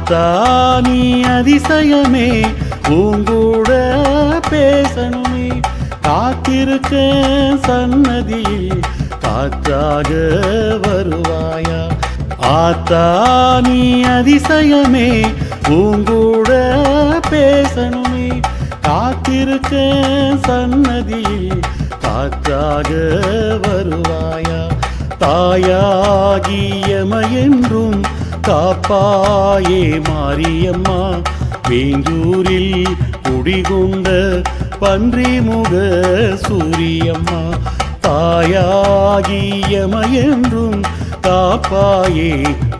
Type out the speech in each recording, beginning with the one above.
ஆத்தா நீ அதிசயமே உங்கூட பேசணுமே காத்திருக்க சன்னதியில் காற்றாக வருவாயா ஆத்தா நீ அதிசயமே உங்கூட பேசணுமே காத்திருக்க சன்னதியில் காற்றாக வருவாயா தாயாகியமையென்றும் காப்பாயே மாரியம்மா வேஞ்சூரில் குடிகொண்ட பன்றிமுக சூரியம்மா தாயாகியமையென்றும் காப்பாயே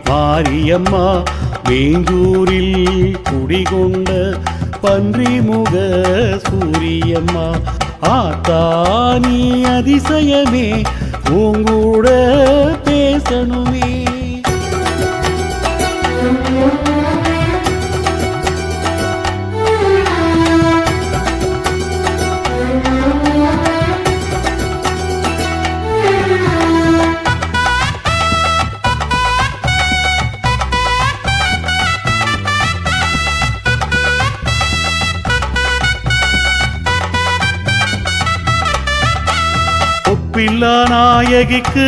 மாரியம்மா வேஞ்சூரில் குடிகொண்ட பன்றிமுக சூரியம்மா ஆத்தா நீ அதிசயமே உங்கூட பேசணுமே ஒப்பில்லா நாயகிக்கு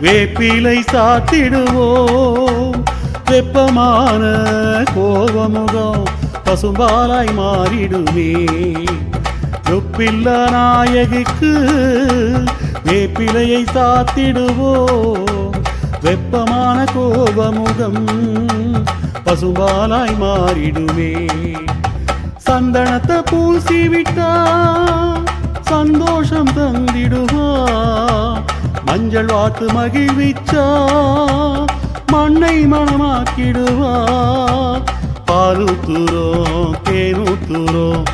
வேப்பிலை சாத்திடுவோம் வெப்பமான கோபமுகம் பசும்பாலாய் மாறிடுமே ஒப்பில்லா நாயகிக்கு வேப்பிலையை சாத்திடுவோம் வெப்பமான கோபமுகம் பசும்பாலாய் மாறிடுமே சந்தனத்தை பூசிவிட்டா சந்தோஷம் தந்திடுவா மஞ்சள் வாத்து மகிழ்விச்சா மண்ணை மணமாக்கிடுவா பாலுத்துறோம் தேனூத்துறோம்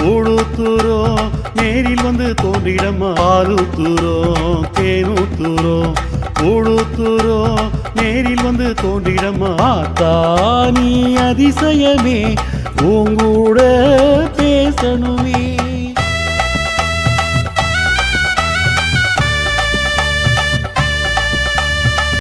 ஊழுத்துறோம் நேரில் வந்து தோன்றிடம்மா பாலுத்துறோம் தேனூத்துறோம் ஊழுத்துறோம் நேரில் வந்து தோன்றிடம்மா ஆத்தா நீ அதிசயமே உங்கூட பேசணுமே